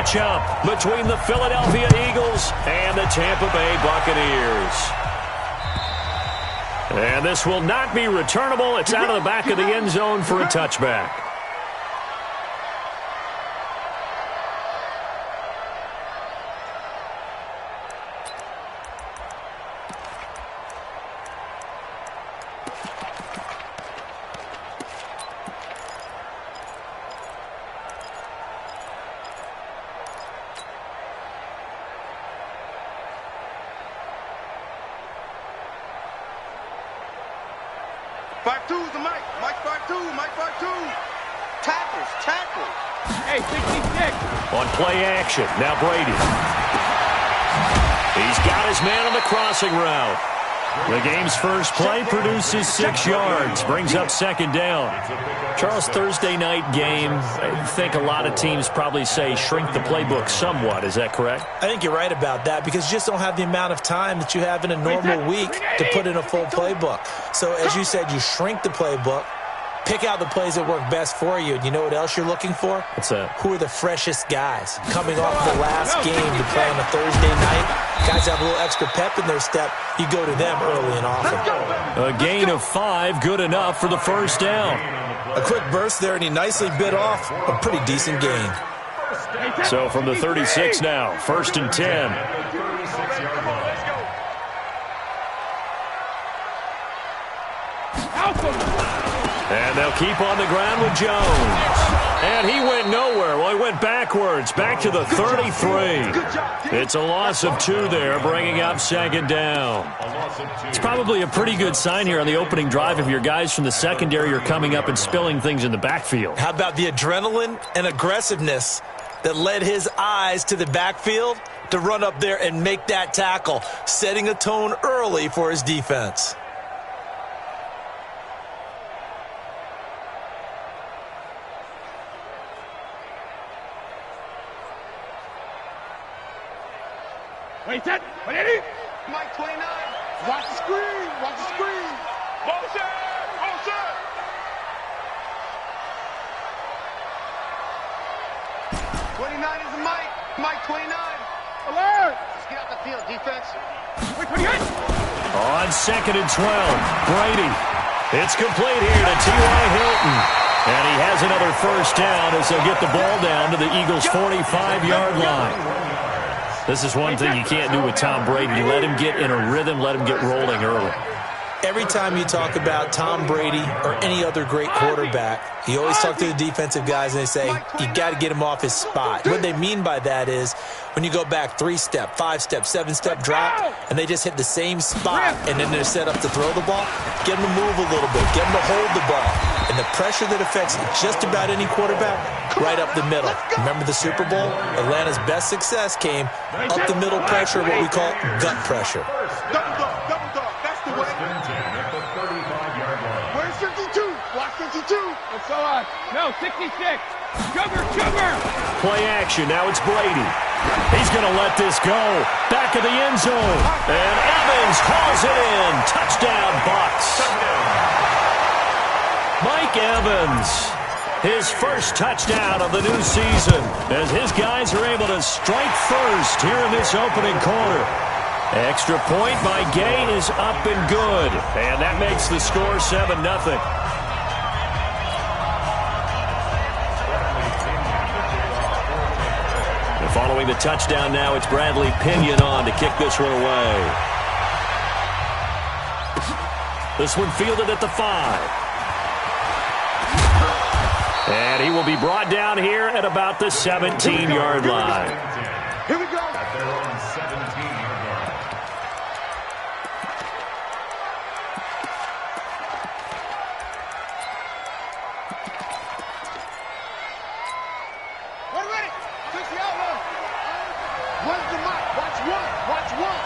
matchup between the Philadelphia Eagles and the Tampa Bay Buccaneers. And this will not be returnable. It's out of the back of the end zone for a touchback. On play action, now Brady. He's got his man on the crossing route. The game's first play produces 6 yards, brings up second down. Charles, Thursday night game, I think a lot of teams probably say shrink the playbook somewhat. Is that correct? I think you're right about that because you just don't have the amount of time that you have in a normal week to put in a full playbook. So as you said, you shrink the playbook. Pick out the plays that work best for you. And you know what else you're looking for? What's that? Who are the freshest guys? Coming off the last game to play on a Thursday night, guys have a little extra pep in their step. You go to them early and often. A gain of 5, good enough for the first down. A quick burst there, and he nicely bit off a pretty decent gain. So from the 36 now, 1st and 10. And they'll keep on the ground with Jones. And he went nowhere. Well, he went backwards, back to the 33. It's a loss of 2 there, bringing up second down. It's probably a pretty good sign here on the opening drive if your guys from the secondary are coming up and spilling things in the backfield. How about the adrenaline and aggressiveness that led his eyes to the backfield to run up there and make that tackle, setting a tone early for his defense. Wait, set. Ready? Mike 29. Watch the screen. Watch the screen. Motion. Motion. 29 is the Mike. Mike 29. Alert. Let's get out the field, defense. Wait, 28. On 2nd and 12, Brady. It's complete here to T.Y. Hilton. And he has another first down as they'll get the ball down to the Eagles' 45-yard line. This is one thing you can't do with Tom Brady. Let him get in a rhythm, let him get rolling early. Every time you talk about Tom Brady or any other great quarterback, you always talk to the defensive guys and they say, you got to get him off his spot. What they mean by that is when you go back 3-step, 5-step, 7-step drop, and they just hit the same spot, and then they're set up to throw the ball, get them to move a little bit, get them to hold the ball. And the pressure that affects just about any quarterback, right up the middle. Remember the Super Bowl? Atlanta's best success came up the middle pressure, what we call gut pressure. Double dog. That's the way. Where's 52? Watch 52. What's on? No, 66. Sugar. Play action. Now it's Brady. He's going to let this go. Back of the end zone. And Evans hauls it in. Touchdown, Bucs. Mike Evans, his first touchdown of the new season, as his guys are able to strike first here in this opening quarter. Extra point by Gay is up and good, and that makes the score 7-0. Following the touchdown now, it's Bradley Pinion on to kick this one away. This one fielded at the 5. And he will be brought down here at about the 17-yard line. Here we go. At their own 17-yard line. One ready. Fix the outlaw. One's the mic. Watch one. Watch one.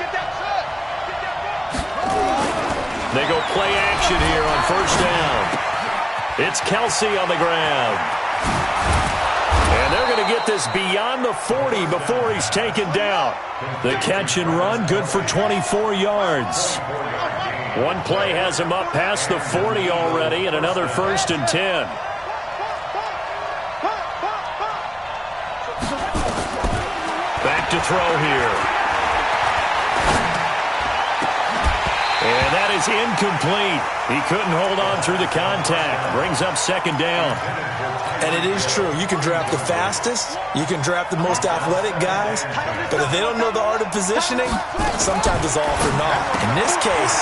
Get that shot. Get that ball. They go play action here on first down. It's Kelsey on the ground. And they're going to get this beyond the 40 before he's taken down. The catch and run, good for 24 yards. One play has him up past the 40 already, and another 1st and 10. Back to throw here. And that is incomplete. He couldn't hold on through the contact. Brings up second down. And it is true. You can draft the fastest. You can draft the most athletic guys. But if they don't know the art of positioning, sometimes it's all for naught. In this case,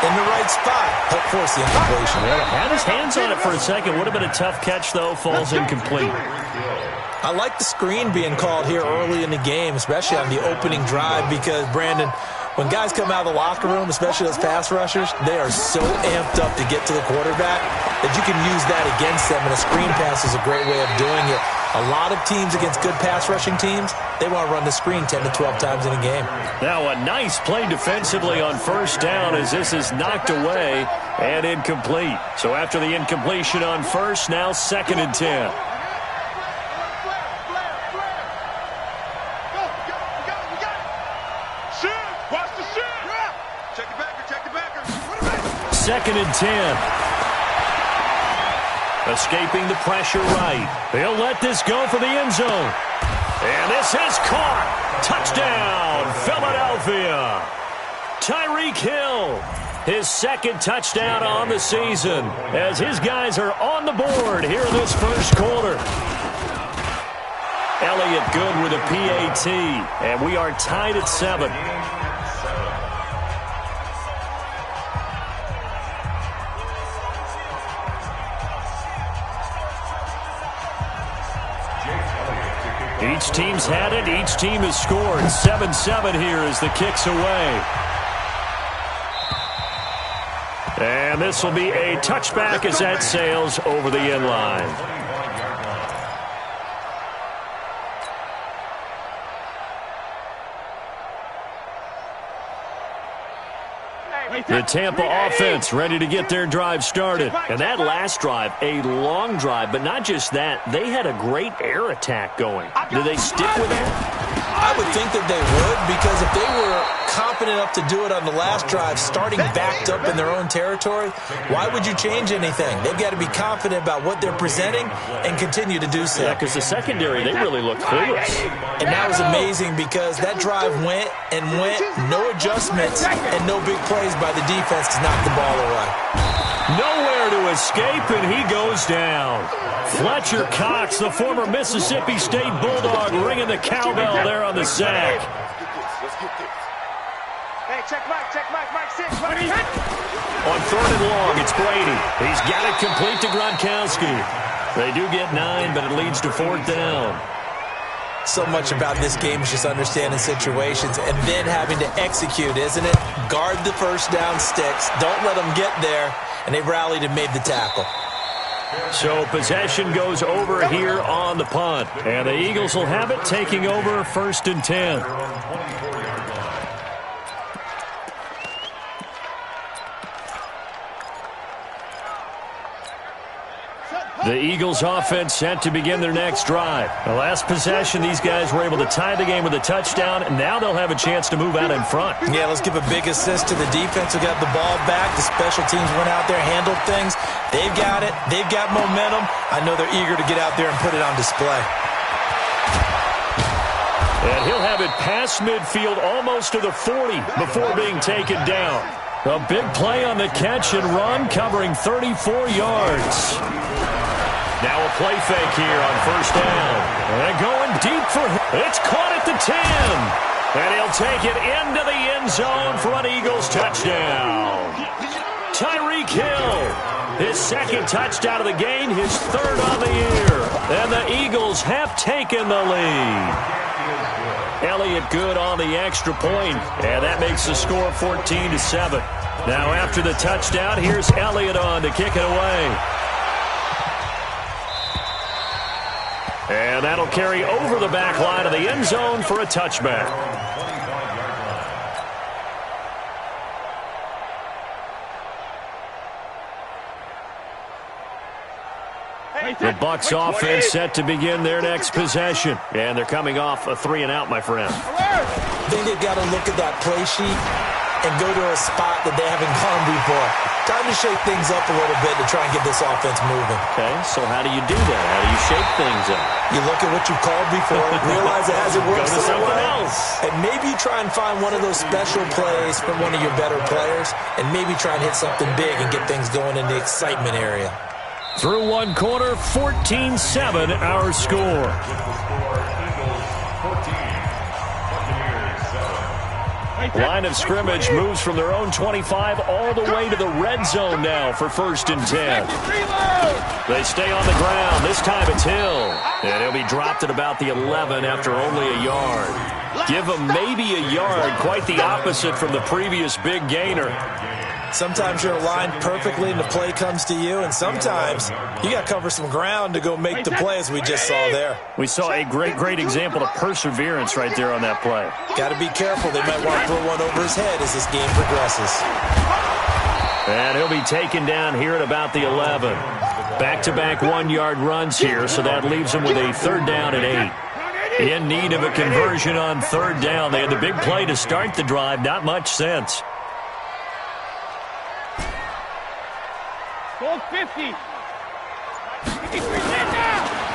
in the right spot, help force the incompletion. Well, had his hands on it for a second. Would have been a tough catch, though. Falls incomplete. I like the screen being called here early in the game, especially on the opening drive, because, Brandon, when guys come out of the locker room, especially those pass rushers, they are so amped up to get to the quarterback that you can use that against them, and a screen pass is a great way of doing it. A lot of teams against good pass rushing teams, they want to run the screen 10 to 12 times in a game. Now a nice play defensively on first down as this is knocked away and incomplete. So after the incompletion on first, now 2nd and 10. Second and 10. Escaping the pressure right. He'll let this go for the end zone. And this is caught. Touchdown, Philadelphia. Tyreek Hill, his 2nd touchdown on the season as his guys are on the board here in this first quarter. Elliott good with a PAT, and we are tied at 7. Each team's had it. Each team has scored. 7-7 here as the kick's away. And this will be a touchback as that sails over the end line. The Tampa offense ready to get their drive started. And that last drive, a long drive, but not just that. They had a great air attack going. Do they stick with that? I would think that they would, because if they were confident enough to do it on the last drive, starting backed up in their own territory, why would you change anything? They've got to be confident about what they're presenting and continue to do so. Yeah, because the secondary, they really looked clueless. And that was amazing because that drive went and went, no adjustments and no big plays by the defense to knock the ball away. Nowhere to escape, and he goes down. Fletcher Cox, the former Mississippi State Bulldog, ringing the cowbell there on the sack. Hey, check Mike, 6. On 3rd and long, it's Brady. He's got it complete to Gronkowski. They do get 9, but it leads to 4th down. So much about this game is just understanding situations and then having to execute, isn't it? Guard the first down sticks. Don't let them get there. And they rallied and made the tackle. So possession goes over here on the punt. And the Eagles will have it, taking over 1st and 10. The Eagles offense set to begin their next drive. The last possession, these guys were able to tie the game with a touchdown, and now they'll have a chance to move out in front. Yeah, let's give a big assist to the defense who got the ball back. The special teams went out there, handled things. They've got it. They've got momentum. I know they're eager to get out there and put it on display. And he'll have it past midfield almost to the 40 before being taken down. A big play on the catch and run, covering 34 yards. Now a play fake here on 1st down. And going deep for him. It's caught at the 10. And he'll take it into the end zone for an Eagles touchdown. Tyreek Hill, his 2nd touchdown of the game, his 3rd on the year. And the Eagles have taken the lead. Elliott good on the extra point, and that makes the score 14-7. Now after the touchdown, here's Elliott on to kick it away. And that'll carry over the back line of the end zone for a touchback. The Bucs offense set to begin their next possession. And they're coming off a 3-and-out, my friend. I think they've got to look at that play sheet and go to a spot that they haven't gone before. Time to shake things up a little bit to try and get this offense moving. Okay, so how do you do that? How do you shake things up? You look at what you called before, realize it hasn't worked Go to so something well, else. and maybe try and find one of those special plays from one of your better players, and maybe try and hit something big and get things going in the excitement area. Through one quarter, 14-7 our score. Line of scrimmage moves from their own 25 all the way to the red zone now for 1st and 10. They stay on the ground. This time it's Hill. And he'll be dropped at about the 11 after only a yard. Give him maybe a yard, quite the opposite from the previous big gainer. Sometimes you're aligned perfectly and the play comes to you, and sometimes you got to cover some ground to go make the play, as we just saw there. We saw a great example of perseverance right there on that play. Got to be careful. They might want to throw one over his head as this game progresses. And he'll be taken down here at about the 11. Back-to-back one-yard runs here, so that leaves him with a 3rd down and 8. In need of a conversion on 3rd down. They had the big play to start the drive. Not much sense. 50.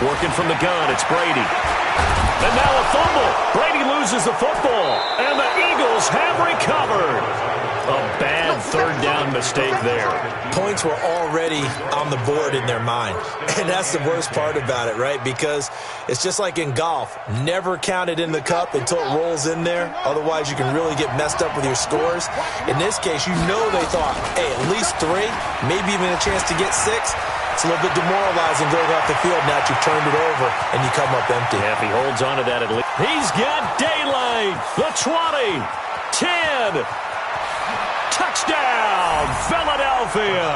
Working from the gun, it's Brady. And now a fumble. Brady loses the football, and the Eagles have recovered. A bad 3rd down mistake there. Points were already on the board in their mind. And that's the worst part about it, right? Because it's just like in golf. Never count it in the cup until it rolls in there. Otherwise, you can really get messed up with your scores. In this case, you know they thought, hey, at least 3, maybe even a chance to get 6. It's a little bit demoralizing going off the field now that you've turned it over and you come up empty. Yeah, if he holds on to that at least. He's got daylight. The 20, 10. Touchdown, Philadelphia.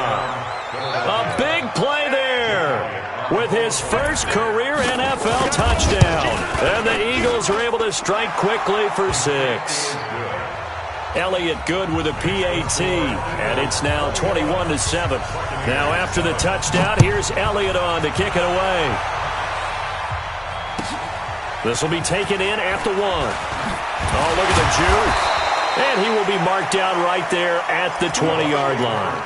A big play there with his first career NFL touchdown. And the Eagles are able to strike quickly for 6. Elliott good with a PAT, and it's now 21-7. Now after the touchdown, here's Elliott on to kick it away. This will be taken in at the 1. Oh, look at the juke. And he will be marked down right there at the 20-yard line.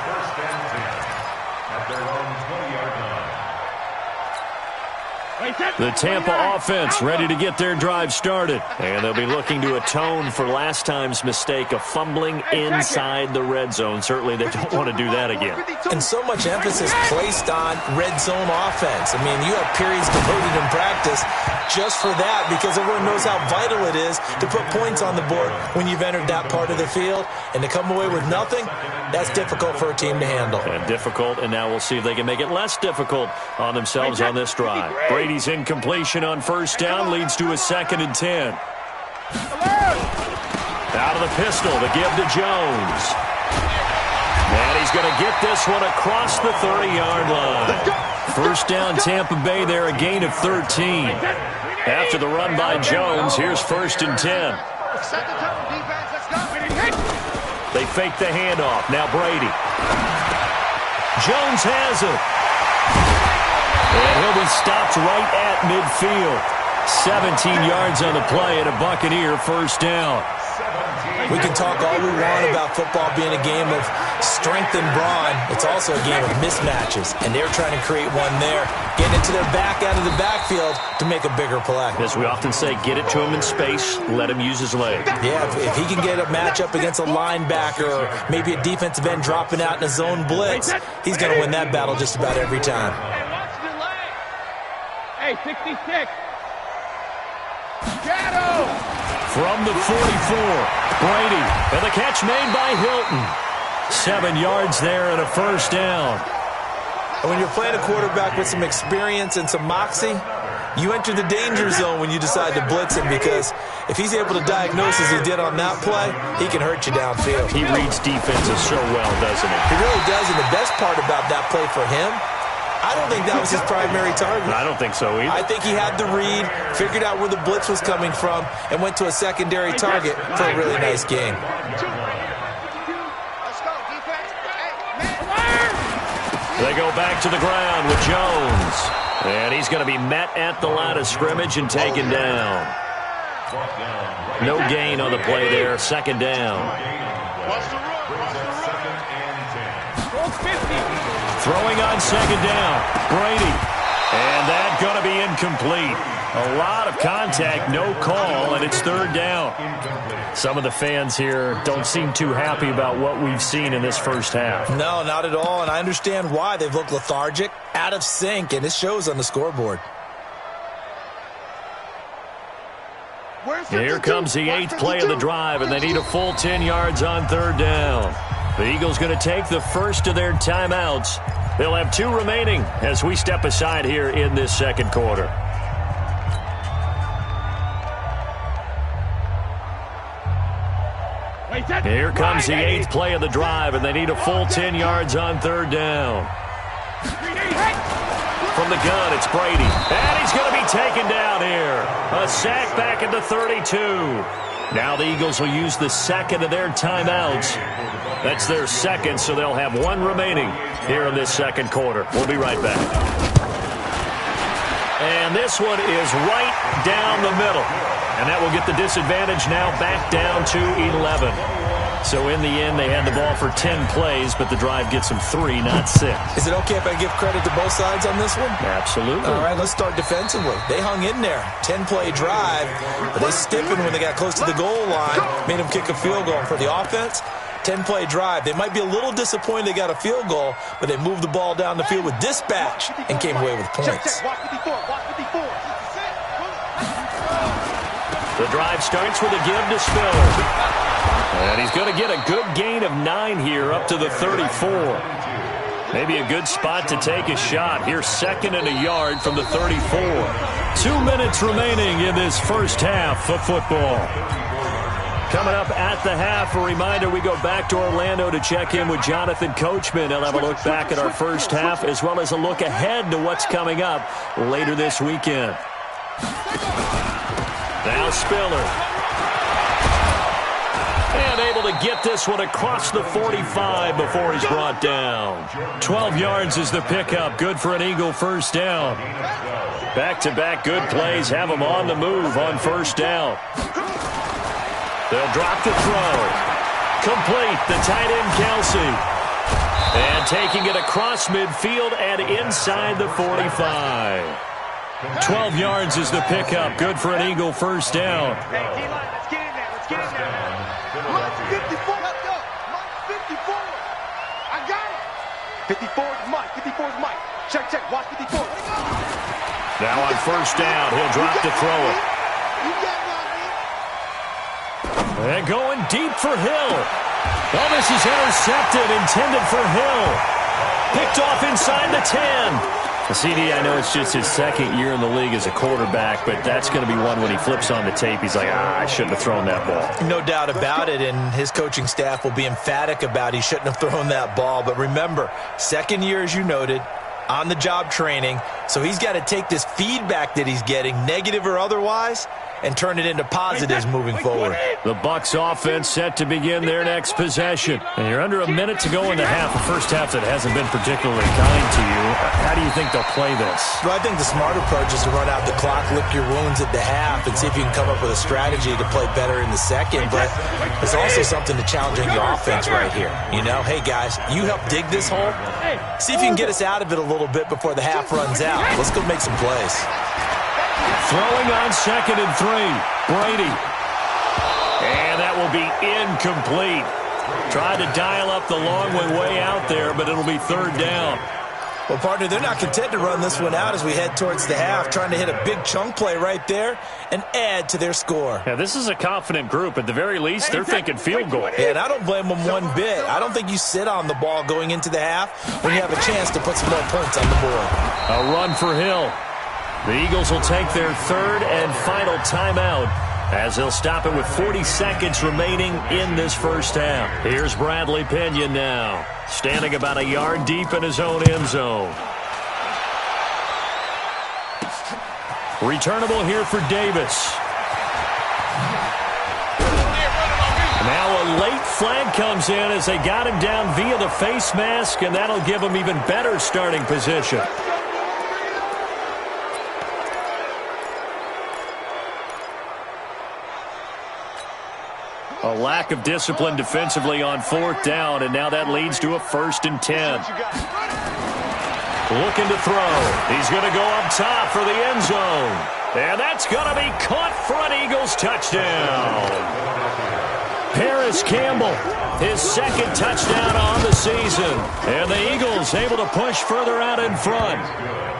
The Tampa offense ready to get their drive started. And they'll be looking to atone for last time's mistake of fumbling inside the red zone. Certainly they don't want to do that again. And so much emphasis placed on red zone offense. I mean, you have periods devoted in practice just for that because everyone knows how vital it is to put points on the board when you've entered that part of the field. And to come away with nothing, that's difficult for a team to handle. And difficult, and now we'll see if they can make it less difficult on themselves on this drive. Brady's incompletion on 1st down leads to a 2nd and 10. Out of the pistol, the give to Jones. And he's going to get this one across the 30-yard line. 1st down, Tampa Bay there, a gain of 13. After the run by Jones, here's 1st and 10. They fake the handoff. Now Brady. Jones has it. And he'll be stopped right at midfield. 17 yards on the play and a Buccaneer 1st down. We can talk all we want about football being a game of strength and brawn. It's also a game of mismatches, and they're trying to create one there. Getting it to their back out of the backfield to make a bigger play. As we often say, get it to him in space, let him use his leg. Yeah, if he can get a matchup against a linebacker or maybe a defensive end dropping out in a zone blitz, he's going to win that battle just about every time. Hey, 66. Shadow. From the 44, Brady, and the catch made by Hilton. 7 yards there and a 1st down. And when you're playing a quarterback with some experience and some moxie, you enter the danger zone when you decide to blitz him because if he's able to diagnose as he did on that play, he can hurt you downfield. He reads defenses so well, doesn't he? He really does, and the best part about that play for him, I don't think that was his primary target. I don't think so either. I think he had the read, figured out where the blitz was coming from, and went to a secondary target for a really nice game. They go back to the ground with Jones. And he's going to be met at the line of scrimmage and taken down. No gain on the play there, 2nd down. Watch the run. Brings up 2nd and 10. Throwing on 2nd down. Brady. And that's going to be incomplete. A lot of contact, no call, and it's 3rd down. Some of the fans here don't seem too happy about what we've seen in this first half. No, not at all, and I understand why. They've looked lethargic, out of sync, and it shows on the scoreboard. Here comes the 8th play of the drive, and they need a full 10 yards on 3rd down. The Eagles going to take the first of their timeouts. They'll have 2 remaining as we step aside here in this 2nd quarter. Here comes the 8th play of the drive, and they need a full 10 yards on 3rd down. From the gun, it's Brady. And he's going to be taken down here. A sack back at the 32. Now the Eagles will use the 2nd of their timeouts. That's their 2nd, so they'll have 1 remaining here in this 2nd quarter. We'll be right back. And this one is right down the middle. And that will get the disadvantage now back down to 11. So in the end, they had the ball for 10 plays, but the drive gets them 3, not 6. Is it okay if I give credit to both sides on this one? Absolutely. All right, let's start defensively. They hung in there. 10-play drive, but they stiffened when they got close to the goal line, made them kick a field goal. And for the offense, 10-play drive. They might be a little disappointed they got a field goal, but they moved the ball down the field with dispatch and came away with points. The drive starts with a give to Spiller. And he's going to get a good gain of 9 here up to the 34. Maybe a good spot to take a shot. Here's 2nd and a yard from the 34. 2 minutes remaining in this first half of football. Coming up at the half, a reminder, we go back to Orlando to check in with Jonathan Coachman. He'll have a look back at our first half as well as a look ahead to what's coming up later this weekend. Now Spiller. And able to get this one across the 45 before he's brought down. 12 yards is the pickup. Good for an Eagle first down. Back-to-back good plays have them on the move on first down. They'll drop the throw. Complete. The tight end, Kelsey. And taking it across midfield and inside the 45. 12 yards is the pickup. Good for an Eagle first down. Let's get in there. Let's get in there. Mark 54. Let's go. Mark 54. I got it. 54 is Mike. 54 is Mike. Check, check. Watch 54. Now on first down, he'll drop to throw it. You got it, And going deep for Hill. Oh, this is intercepted, intended for Hill. Picked off inside the 10. CD, I know it's just his 2nd year in the league as a quarterback, but that's going to be one when he flips on the tape. He's like, I shouldn't have thrown that ball. No doubt about it, and his coaching staff will be emphatic about he shouldn't have thrown that ball. But remember, 2nd year, as you noted, on-the-job training, so he's got to take this feedback that he's getting, negative or otherwise, and turn it into positives moving forward. The Bucs offense set to begin their next possession. And you're under a minute to go in the half, a first half that hasn't been particularly kind to you. How do you think they'll play this? Well, I think the smart approach is to run out the clock, lick your wounds at the half, and see if you can come up with a strategy to play better in the second. But there's also something to challenging the offense right here. You know, hey, guys, you help dig this hole. See if you can get us out of it a little bit before the half runs out. Let's go make some plays. Throwing on 2nd and 3. Brady. And that will be incomplete. Tried to dial up the long way out there, but it'll be 3rd down. Well, partner, they're not content to run this one out as we head towards the half, trying to hit a big chunk play right there and add to their score. Yeah, this is a confident group. At the very least, they're thinking field goal. Yeah, and I don't blame them one bit. I don't think you sit on the ball going into the half when you have a chance to put some more points on the board. A run for Hill. The Eagles will take their 3rd and final timeout as they'll stop it with 40 seconds remaining in this first half. Here's Bradley Pena now, standing about a yard deep in his own end zone. Returnable here for Davis. Now a late flag comes in as they got him down via the face mask, and that'll give him even better starting position. A lack of discipline defensively on 4th down, and now that leads to a 1st and 10. Looking to throw. He's going to go up top for the end zone. And that's going to be caught for an Eagles touchdown. Paris Campbell, his 2nd touchdown on the season. And the Eagles able to push further out in front.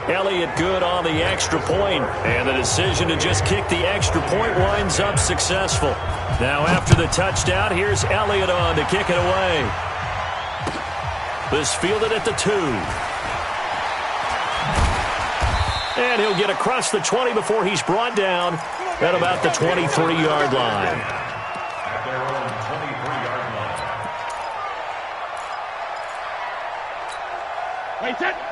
Elliott good on the extra point, and the decision to just kick the extra point winds up successful. Now after the touchdown, here's Elliott on to kick it away. This fielded at the 2. And he'll get across the 20 before he's brought down at about the 23-yard line. At their own 23-yard line.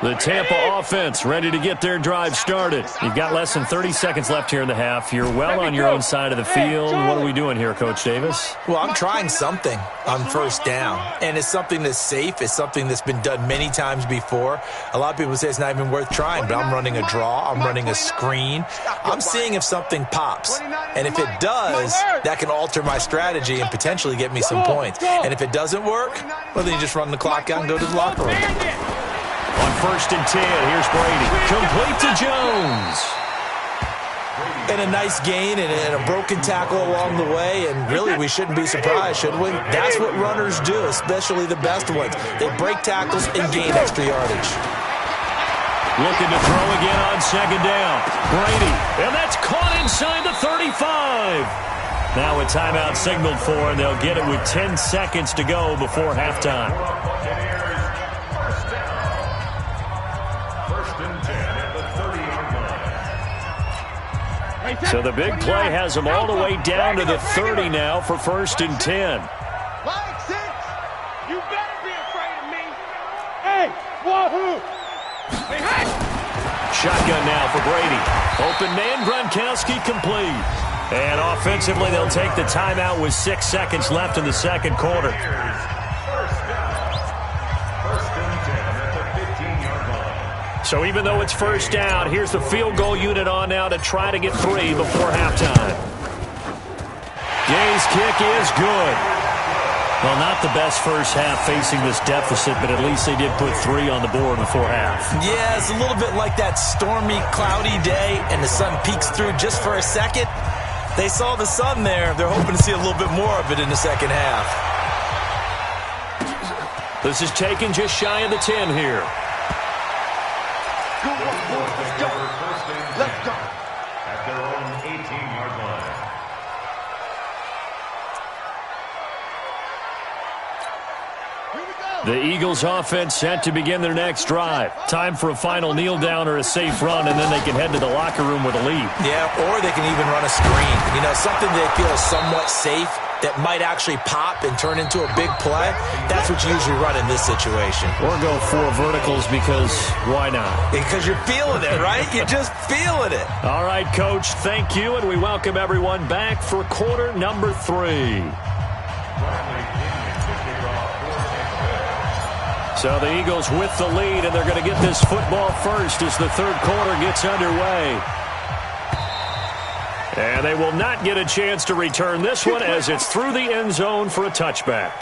The Tampa offense ready to get their drive started. You've got less than 30 seconds left here in the half. You're well on your own side of the field. What are we doing here, Coach Davis? Well, I'm trying something on 1st down, and it's something that's safe. It's something that's been done many times before. A lot of people say it's not even worth trying, but I'm running a draw. I'm running a screen. I'm seeing if something pops, and if it does, that can alter my strategy and potentially get me some points. And if it doesn't work, well, then you just run the clock out and go to the locker room. On 1st and 10, here's Brady. Complete to Jones. And a nice gain and a broken tackle along the way, and really we shouldn't be surprised, should we? That's what runners do, especially the best ones. They break tackles and gain extra yardage. Looking to throw again on 2nd down. Brady, and that's caught inside the 35. Now a timeout signaled for, and they'll get it with 10 seconds to go before halftime. So the big play has them all the way down to the 30 now for 1st and 10. Line 6, you better be afraid of me. Hey, wahoo! Hey! Shotgun now for Brady. Open man, Gronkowski complete. And offensively, they'll take the timeout with 6 seconds left in the 2nd quarter. So even though it's 1st down, here's the field goal unit on now to try to get 3 before halftime. Gay's kick is good. Well, not the best first half facing this deficit, but at least they did put 3 on the board before half. Yeah, it's a little bit like that stormy, cloudy day, and the sun peeks through just for a second. They saw the sun there. They're hoping to see a little bit more of it in the 2nd half. This is taken just shy of the 10 here. Let's go. Let's go. At their own 18-yard line. The Eagles offense set to begin their next drive. Time for a final kneel down or a safe run, and then they can head to the locker room with a lead. Yeah, or they can even run a screen. You know, something they feel is somewhat safe that might actually pop and turn into a big play. That's what you usually run in this situation. Or go 4 verticals because why not? Because you're feeling it, right? You're just feeling it. All right, Coach, thank you, and we welcome everyone back for quarter number 3. So the Eagles with the lead, and they're going to get this football first as the 3rd quarter gets underway. And they will not get a chance to return this one as it's through the end zone for a touchback.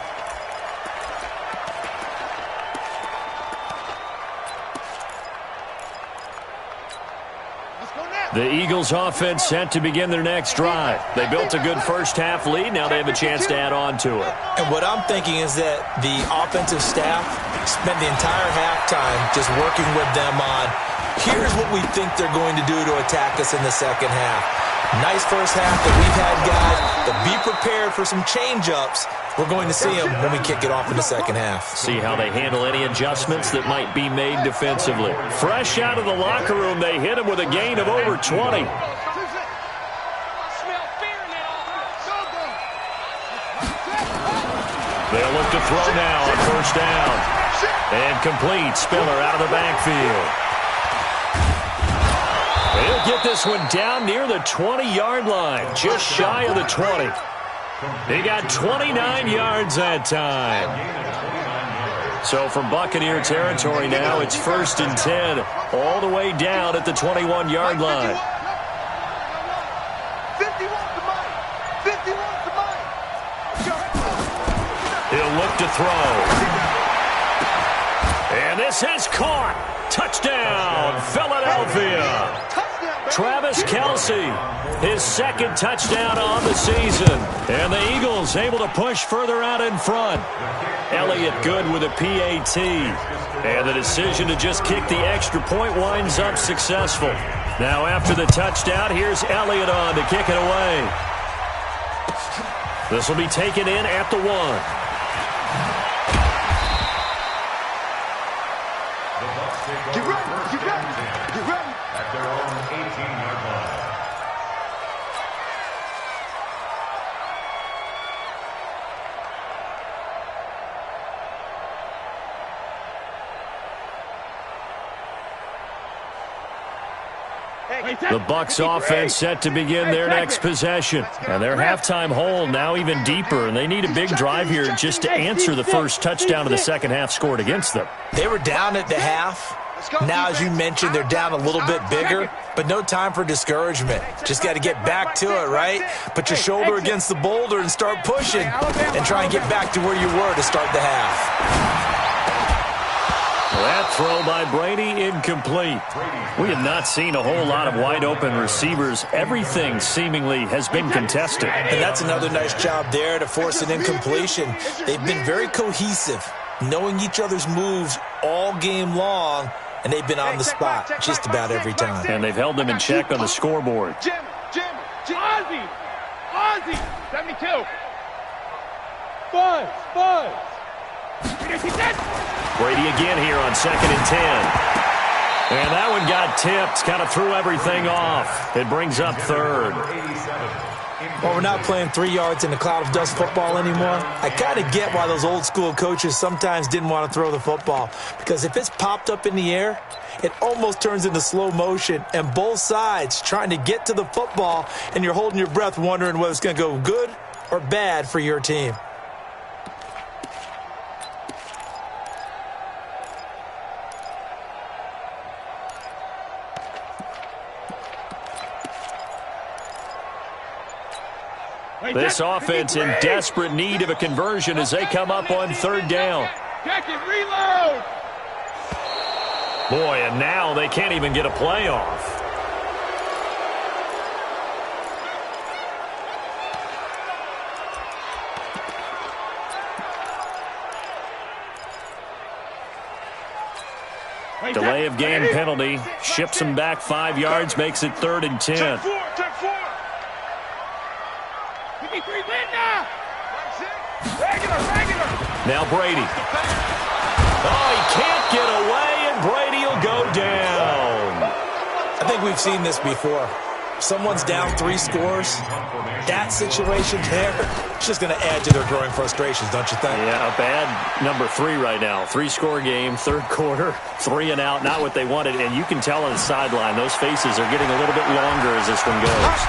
The Eagles offense set to begin their next drive. They built a good first half lead. Now they have a chance to add on to it. And what I'm thinking is that the offensive staff spent the entire halftime just working with them on, here's what we think they're going to do to attack us in the 2nd half. Nice first half that we've had, guys, but be prepared for some change-ups. We're going to see them when we kick it off in the 2nd half. See how they handle any adjustments that might be made defensively. Fresh out of the locker room, they hit him with a gain of over 20. They'll look to throw now on 1st down. And complete. Spiller out of the backfield. They'll get this one down near the 20-yard line, just shy of the 20. They got 29 yards that time. So from Buccaneer territory now, it's 1st and 10, all the way down at the 21-yard line. 51 to mine. 51 to mine. He'll look to throw. And this is caught. Touchdown, Philadelphia. Travis Kelce, his second touchdown on the season. And the Eagles able to push further out in front. Elliott good with a PAT. And the decision to just kick the extra point winds up successful. Now after the touchdown, here's Elliott on to kick it away. This will be taken in at the 1. Get ready, get ready, get ready. At their own 18-yard line. The Bucs offense set to begin their next possession. And their halftime hole now even deeper, and they need a big drive here just to answer the first touchdown of the second half scored against them. They were down at the half. Now, as you mentioned, they're down a little bit bigger, but no time for discouragement. Just got to get back to it, right? Put your shoulder against the boulder and start pushing and try and get back to where you were to start the half. That throw by Brady incomplete. We have not seen a whole lot of wide-open receivers. Everything seemingly has been contested. And that's another nice job there to force an incompletion. They've been very cohesive, knowing each other's moves all game long, and they've been on the spot just about every time. And they've held them in check on the scoreboard. Ozzy, 72. Buzz. Brady again here on 2nd and 10. And that one got tipped, kind of threw everything off. It brings up 3rd. Well, we're not playing 3 yards in a cloud of dust football anymore. I kind of get why those old school coaches sometimes didn't want to throw the football. Because if it's popped up in the air, it almost turns into slow motion. And both sides trying to get to the football, and you're holding your breath wondering whether it's going to go good or bad for your team. This offense in desperate need of a conversion as they come up on 3rd down. Check it, reload. Boy, and now they can't even get a play off. Delay of game penalty. Ships them back 5 yards, makes it 3rd and 10. Check 4. Now Brady. Oh, he can't get away, and Brady will go down. I think we've seen this before. Someone's down 3 scores. That situation there, it's just going to add to their growing frustrations, don't you think? Yeah, a bad number 3 right now. 3-score game, 3rd quarter, 3 and out, not what they wanted. And you can tell on the sideline, those faces are getting a little bit longer as this one goes.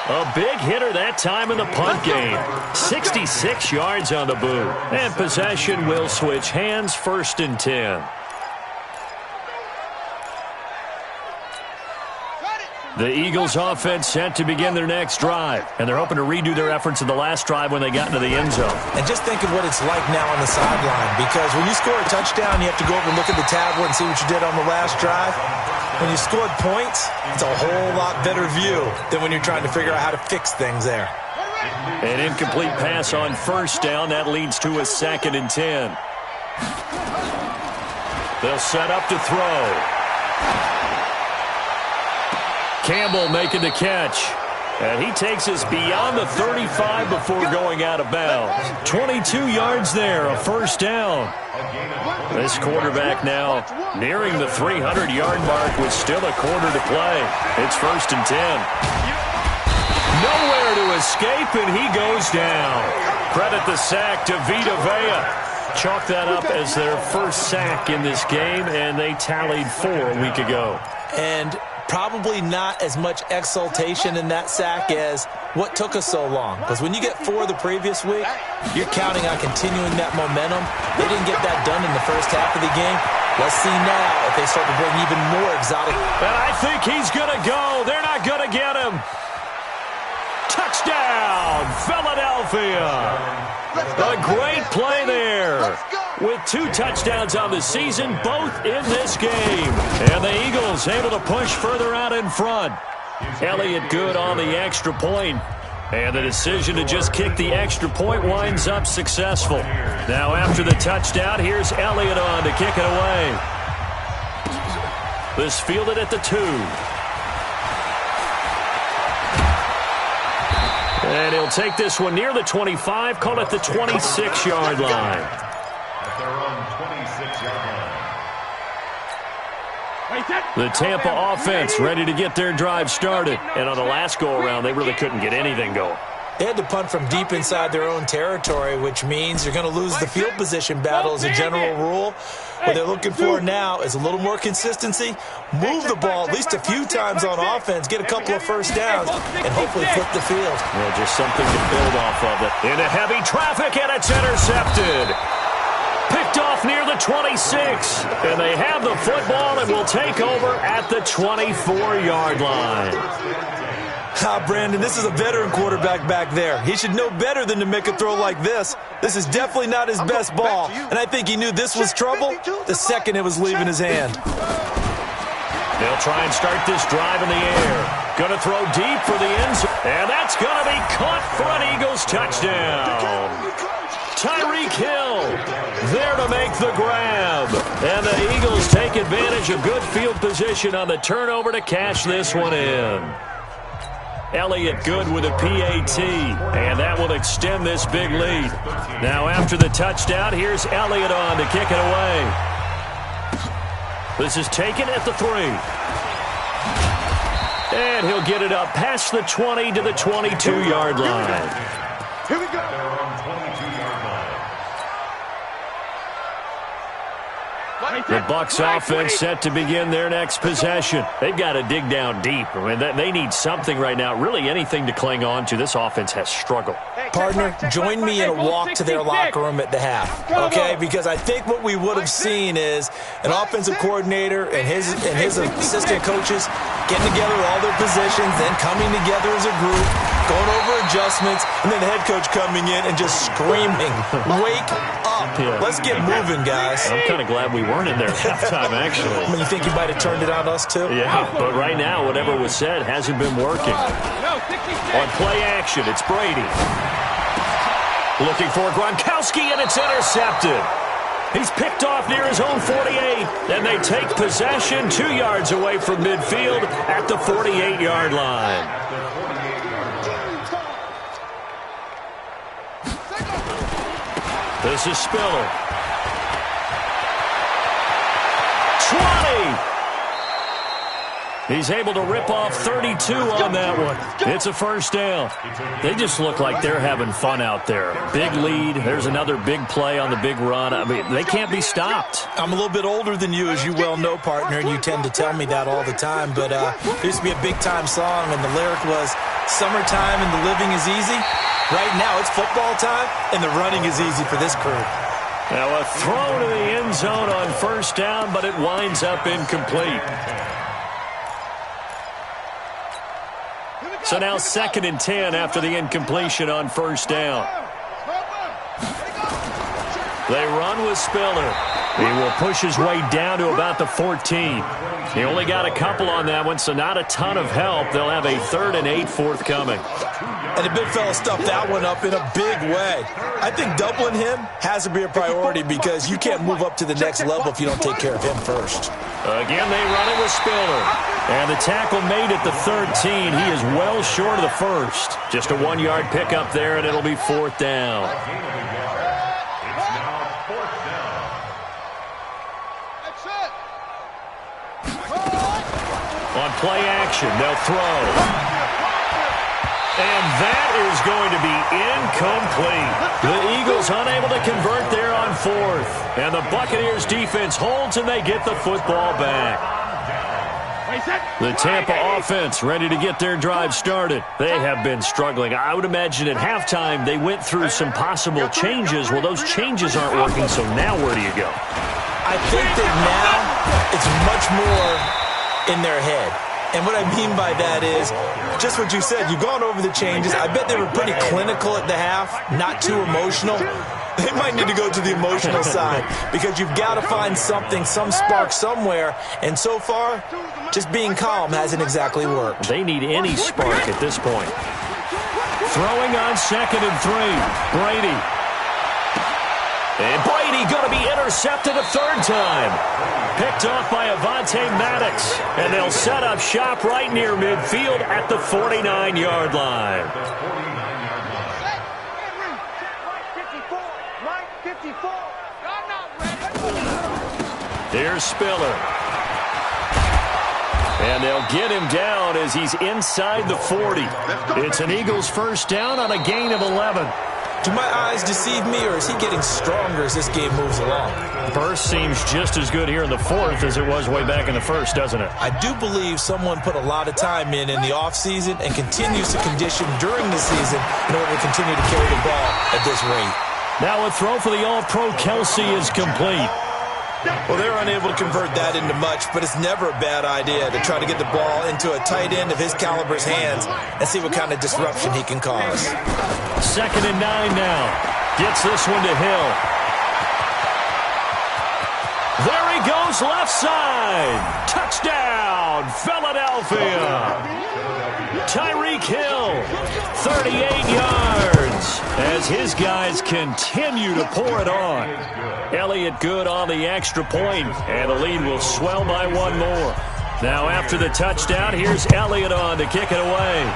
A big hitter that time in the punt game. 66 yards on the boot. And possession will switch hands, 1st and 10. The Eagles offense set to begin their next drive. And they're hoping to redo their efforts in the last drive when they got into the end zone. And just think of what it's like now on the sideline. Because when you score a touchdown, you have to go over and look at the tablet and see what you did on the last drive. When you scored points, it's a whole lot better view than when you're trying to figure out how to fix things there. An incomplete pass on 1st down. That leads to a 2nd and 10. They'll set up to throw. Campbell making the catch. And he takes us beyond the 35 before going out of bounds. 22 yards there, a 1st down. This quarterback now nearing the 300-yard mark with still a quarter to play. It's 1st and 10. Nowhere to escape, and he goes down. Credit the sack to Vita Vea. Chalk that up as their first sack in this game, and they tallied 4 a week ago. And probably not as much exultation in that sack as what took us so long. Because when you get 4 the previous week, you're counting on continuing that momentum. They didn't get that done in the first half of the game. Let's see now if they start to bring even more exotic. And I think he's going to go. They're not going to get him. Touchdown, Philadelphia. Philadelphia. A great play there. With 2 touchdowns on the season, both in this game. And the Eagles able to push further out in front. Elliott good on the extra point. And the decision to just kick the extra point winds up successful. Now after the touchdown, here's Elliott on to kick it away. This fielded at the 2. And he'll take this one near the 25, call it the 26-yard line. At their own 26-yard line. The Tampa offense ready to get their drive started. And on the last go-around, they really couldn't get anything going. They had to punt from deep inside their own territory, which means you're going to lose the field position battle as a general rule. What they're looking for now is a little more consistency, move the ball at least a few times on offense, get a couple of first downs, and hopefully flip the field. Well, just something to build off of it. Into heavy traffic, and it's intercepted. Picked off near the 26. And they have the football and will take over at the 24-yard line. Brandon, this is a veteran quarterback back there. He should know better than to make a throw like this. This is definitely not his best ball, and I think he knew this was trouble the second it was leaving his hand. They'll try and start this drive in the air. Going to throw deep for the end zone, and that's going to be caught for an Eagles touchdown. Tyreek Hill there to make the grab. And the Eagles take advantage of good field position on the turnover to cash this one in. Elliott good with a PAT, and that will extend this big lead. Now after the touchdown, here's Elliott on to kick it away. This is taken at the 3. And he'll get it up past the 20 to the 22-yard line. Here we go. Their own 22-yard line. The Bucs offense set to begin their next possession. They've got to dig down deep. I mean, they need something right now, really anything to cling on to. This offense has struggled. Partner, join me in a walk to their locker room at the half, okay? Because I think what we would have seen is an offensive coordinator and his assistant coaches getting together with all their positions, then coming together as a group, going over adjustments, and then the head coach coming in and just screaming, "Wake up. Let's get moving, guys." I'm kind of glad we weren't in there at halftime, actually. I mean, you think you might have turned it on us, too? Yeah, but right now, whatever was said hasn't been working. On play action, it's Brady. Looking for Gronkowski, and it's intercepted. He's picked off near his own 48, and they take possession 2 yards away from midfield at the 48-yard line. This is Spiller. 20! He's able to rip off 32 on that one. It's a first down. They just look like they're having fun out there. Big lead. There's another big play on the big run. I mean, they can't be stopped. I'm a little bit older than you, as you well know, partner, and you tend to tell me that all the time. But there used to be a big-time song, and the lyric was, "Summertime and the living is easy." Right now, it's football time, and the running is easy for this crew. Now a throw to the end zone on first down, but it winds up incomplete. So now 2nd and 10 after the incompletion on first down. They run with Spiller. He will push his way down to about the 14. He only got a couple on that one, so not a ton of help. They'll have a 3rd and 8 forthcoming. And the big fella stuffed that one up in a big way. I think doubling him has to be a priority because you can't move up to the next level if you don't take care of him first. Again, they run it with Spiller. And the tackle made at the 13. He is well short of the first. Just a 1-yard pickup there, and it'll be 4th down. It's now 4th down. On play action, they'll throw. And that is going to be incomplete. The Eagles unable to convert there on 4th. And the Buccaneers defense holds, and they get the football back. The Tampa offense ready to get their drive started. They have been struggling. I would imagine at halftime they went through some possible changes. Well, those changes aren't working, so now where do you go? I think that now it's much more in their head. And what I mean by that is just what you said. You've gone over the changes. I bet they were pretty clinical at the half, not too emotional. They might need to go to the emotional side because you've got to find something, some spark somewhere. And so far, just being calm hasn't exactly worked. They need any spark at this point. Throwing on 2nd and 3. Brady. And Brady going to be intercepted a third time. Picked off by Avonte Maddox. And they'll set up shop right near midfield at the 49-yard line. Here's Spiller. And they'll get him down as he's inside the 40. It's an Eagles first down on a gain of 11. Do my eyes deceive me, or is he getting stronger as this game moves along? Burst seems just as good here in the fourth as it was way back in the first, doesn't it? I do believe someone put a lot of time in the offseason and continues to condition during the season in order to continue to carry the ball at this rate. Now a throw for the All-Pro Kelsey is complete. Well, they're unable to convert that into much, but it's never a bad idea to try to get the ball into a tight end of his caliber's hands and see what kind of disruption he can cause. 2nd and 9 now. Gets this one to Hill. There he goes, left side. Touchdown, Philadelphia. Tyreek Hill, 38 yards, as his guys continue to pour it on. Elliott good on the extra point, and the lead will swell by one more. Now after the touchdown, here's Elliott on to kick it away.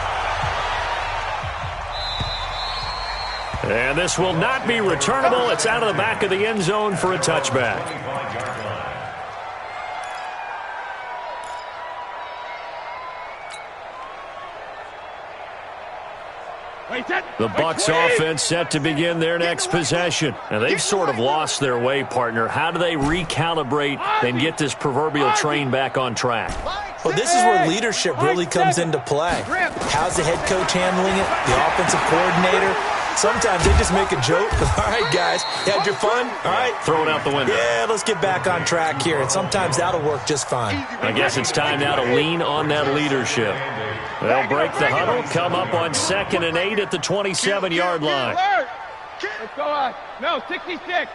And this will not be returnable. It's out of the back of the end zone for a touchback. The Bucs offense set to begin their next possession. And they've sort of lost their way, partner. How do they recalibrate and get this proverbial train back on track? Well, this is where leadership really comes into play. How's the head coach handling it? The offensive coordinator? Sometimes they just make a joke. All right, guys, you had your fun? All right. Throw it out the window. Yeah, let's get back on track here. And sometimes that'll work just fine. I guess it's time now to lean on that leadership. They'll break the huddle, come up on 2nd and 8 at the 27-yard line. Let's go on. No, 66.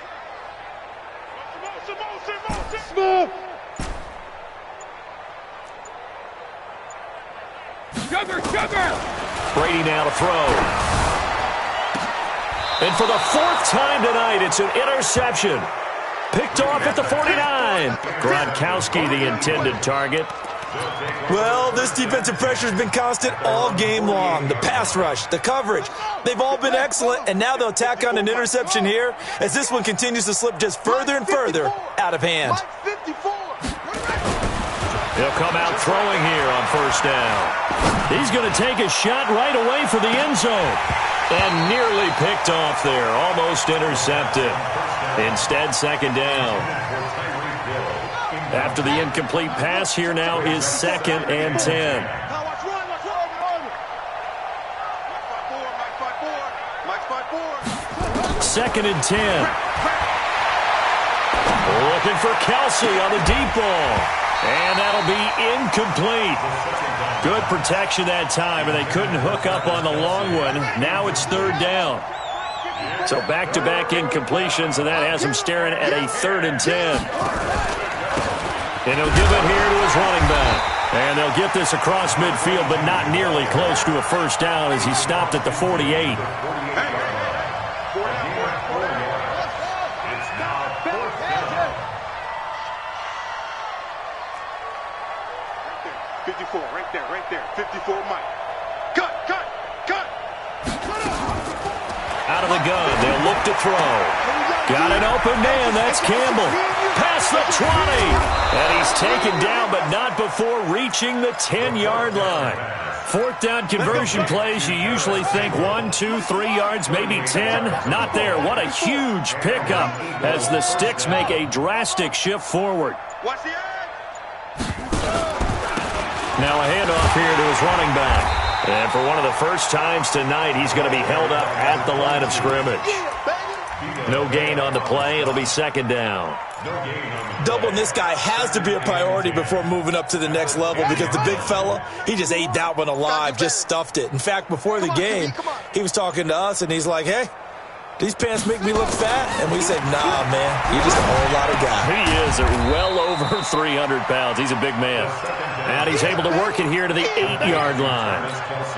Smooth. Sugar. Brady now to throw. And for the 4th time tonight, it's an interception. Picked off at the 49. Gronkowski, the intended target. Well, this defensive pressure has been constant all game long. The pass rush, the coverage, they've all been excellent, and now they'll tack on an interception here as this one continues to slip just further and further out of hand. He'll come out throwing here on first down. He's going to take a shot right away for the end zone. And nearly picked off there, almost intercepted. Instead, 2nd down. After the incomplete pass, here now is 2nd and 10. 2nd and 10. Looking for Kelsey on the deep ball. And that'll be incomplete. Good protection that time, and they couldn't hook up on the long one. Now it's 3rd down. So back-to-back incompletions, and that has him staring at a 3rd and 10. And he'll give it here to his running back. And they'll get this across midfield, but not nearly close to a first down as he stopped at the 48. Right there. 54, Mike. Cut. Out of the gun, they'll look to throw. Got an open man, that's Campbell. Past the 20. And he's taken down, but not before reaching the 10-yard line. 4th down conversion plays, you usually think 1, 2, 3 yards, maybe 10. Not there. What a huge pickup as the Sticks make a drastic shift forward. Watch the eye. Now a handoff here to his running back. And for one of the first times tonight, he's going to be held up at the line of scrimmage. No gain on the play. It'll be second down. Doubling this guy has to be a priority before moving up to the next level because the big fella, he just ate that one alive, just stuffed it. In fact, before the game, he was talking to us, and he's like, hey, these pants make me look fat. And we said, nah, man, you're just a whole lot of guy. He is well over 300 pounds. He's a big man. And he's able to work it here to the 8-yard line.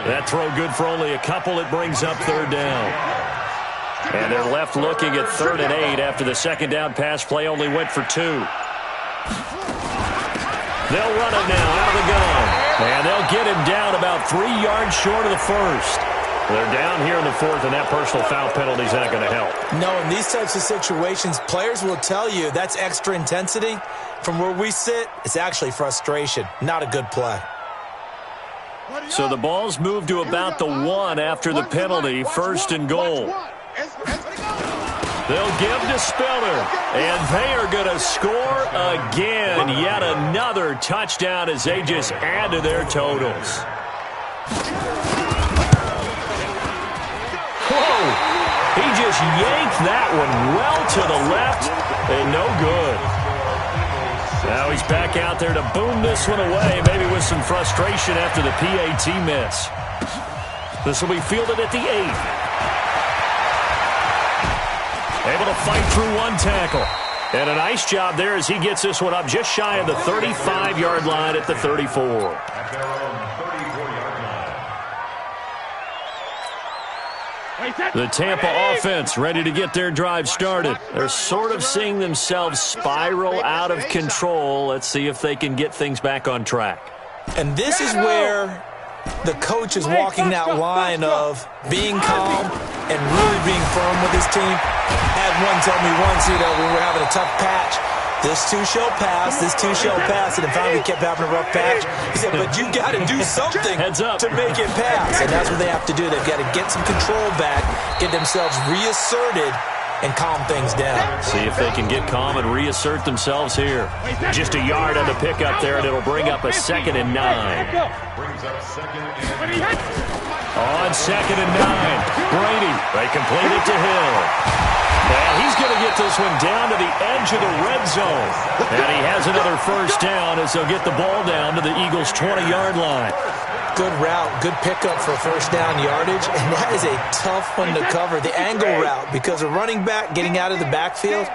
That throw good for only a couple. It brings up third down. And they're left looking at 3rd and 8 after the second down pass play only went for 2. They'll run it now out of the gun. And they'll get him down about 3 yards short of the first. They're down here in the 4th, and that personal foul penalty is not going to help. No, in these types of situations, players will tell you that's extra intensity. From where we sit, it's actually frustration. Not a good play. So the ball's moved to about the 1 after the penalty, 1st and goal. They'll give to Spiller, and they are going to score again. Yet another touchdown as they just add to their totals. Whoa! He just yanked that one well to the left, and no good. Now he's back out there to boom this one away, maybe with some frustration after the PAT miss. This will be fielded at the 8. Able to fight through one tackle. And a nice job there as he gets this one up just shy of the 35-yard line at the 34. The Tampa offense ready to get their drive started. They're sort of seeing themselves spiral out of control. Let's see if they can get things back on track. And this is where the coach is walking that line of being calm and really being firm with his team. I had one tell me once, when we were having a tough patch, this too shall pass, this too shall pass, and then finally we kept having a rough patch. He said, but you got to do something to make it pass, and that's what they have to do. They've got to get some control back, get themselves reasserted, and calm things down. See if they can get calm and reassert themselves here. Just a yard on the pickup there, and it'll bring up a 2nd and 9. On 2nd and 9, Brady, they complete it to Hill. And he's going to get this one down to the edge of the red zone. And he has another first down as they'll get the ball down to the Eagles' 20-yard line. Good route, good pickup for first down yardage, and that is a tough one to cover, the angle route, because a running back getting out of the backfield,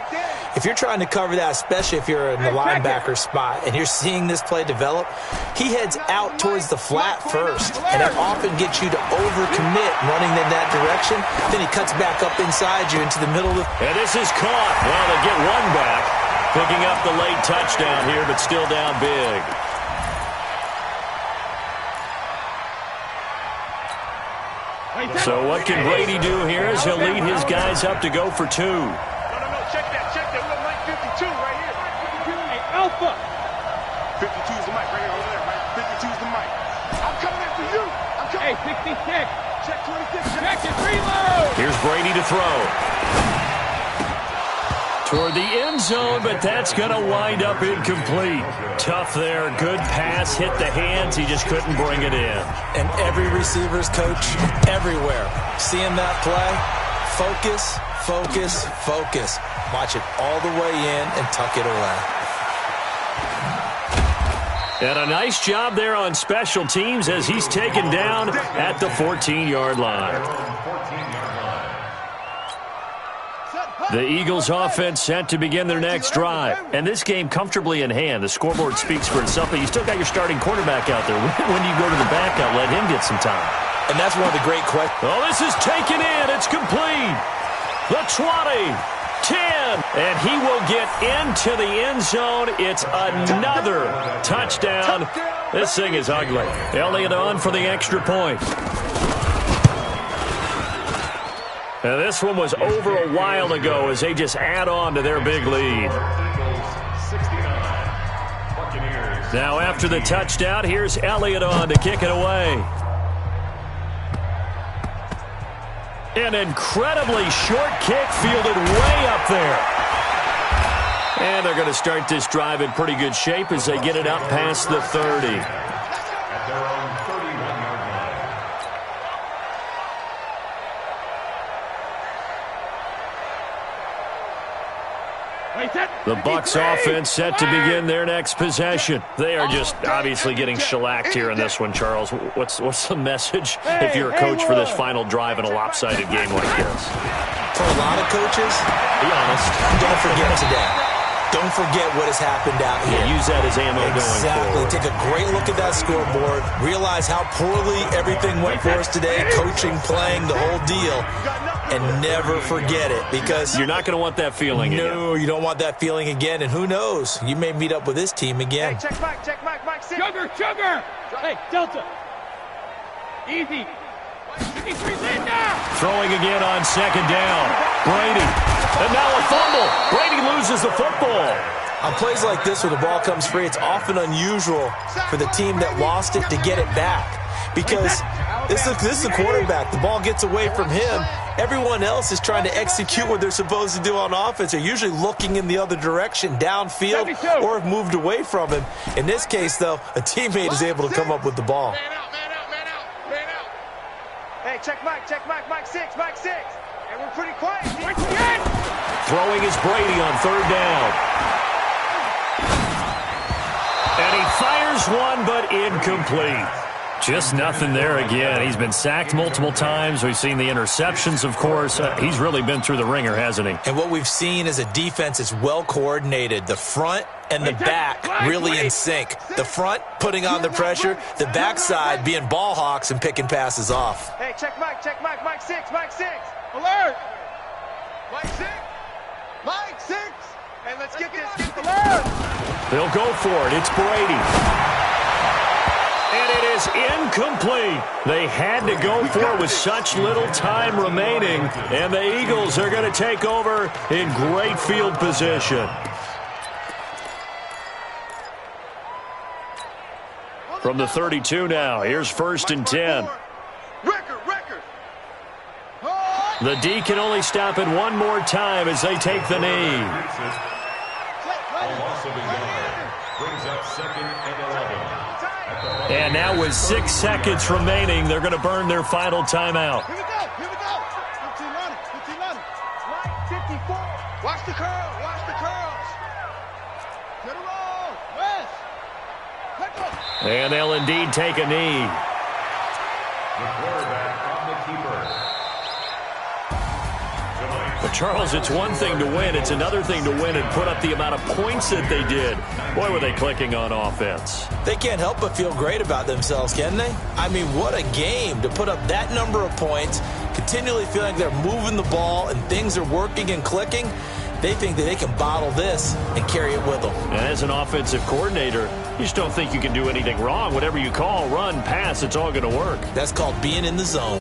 if you're trying to cover that, especially if you're in the linebacker spot and you're seeing this play develop, he heads out towards the flat first, and that often gets you to overcommit running in that direction. Then he cuts back up inside you into the middle of the... And this is caught. Well, they get one back, picking up the late touchdown here, but still down big. So what can Brady do here as he'll lead his guys up to go for 2? No, check that. We're Mike 52 right here. Hey, Alpha. 52 is the mic right here, over there, right? 52 is the mic. I'm coming after you. I'm coming. Hey, 66. Check 26. Check it, reload. Here's Brady to throw. Toward the end zone, but that's going to wind up incomplete. Tough there. Good pass. Hit the hands. He just couldn't bring it in. And every receiver's coach everywhere. Seeing that play, focus, focus, focus. Watch it all the way in and tuck it away. And a nice job there on special teams as he's taken down at the 14-yard line. The Eagles offense set to begin their next drive. And this game comfortably in hand. The scoreboard speaks for itself, but you still got your starting quarterback out there. When you go to the backup, let him get some time. And that's one of the great questions. Oh, this is taken in. It's complete. The 20, 10, and he will get into the end zone. It's another touchdown. This thing is ugly. Elliott on for the extra point. And this one was over a while ago as they just add on to their big lead. Now after the touchdown, here's Elliott on to kick it away. An incredibly short kick fielded way up there. And they're going to start this drive in pretty good shape as they get it up past the 30. The Bucs offense set to begin their next possession. They are just obviously getting shellacked here in this one, Charles. What's the message if you're a coach for this final drive in a lopsided game like this? For a lot of coaches, be honest, don't forget today. Don't forget what has happened out here. Yeah, use that as ammo going forward. Exactly. Take a great look at that scoreboard. Realize how poorly everything went for us today. Coaching, playing, the whole deal. And never forget it, because you're not going to want that feeling again. No, you don't want that feeling again. And who knows? You may meet up with this team again. Hey, check Mike, Sugar. Hey, Delta. Easy. Throwing again on second down. Brady. And now a fumble. Brady loses the football. On plays like this where the ball comes free, it's often unusual for the team that lost it to get it back. Because this is the quarterback. The ball gets away from him. Everyone else is trying to execute what they're supposed to do on offense. They're usually looking in the other direction, downfield, or have moved away from him. In this case, though, a teammate is able to come up with the ball. Man out. Hey, check Mike, Mike 6. And we're pretty quiet. Throwing is Brady on third down. And he fires one, but incomplete. Just nothing there again. He's been sacked multiple times. We've seen the interceptions, of course. He's really been through the ringer, hasn't he? And what we've seen is a defense that's well coordinated. The front and the back really in sync. The front putting on the pressure. The backside being ball hawks and picking passes off. Hey, check Mike, Mike 6. Alert! Mike 6! Hey, let's get this. Alert! They'll go for it. It's Brady. And it is incomplete. They had to go for it with such little time remaining. And the Eagles are going to take over in great field position. From the 32 now, here's 1st and 10. Record. The D can only stop it one more time as they take the knee. Brings up 2nd and 11. And now with 6 seconds remaining, they're going to burn their final timeout. Here we go. 15 running. Mike 54. Watch the curls. Get it roll. West. And they'll indeed take a knee. The quarterback on the keeper. But Charles, it's one thing to win. It's another thing to win and put up the amount of points that they did. Boy, were they clicking on offense. They can't help but feel great about themselves, can they? I mean, what a game to put up that number of points, continually feeling like they're moving the ball and things are working and clicking. They think that they can bottle this and carry it with them. And as an offensive coordinator, you just don't think you can do anything wrong. Whatever you call, run, pass, it's all going to work. That's called being in the zone.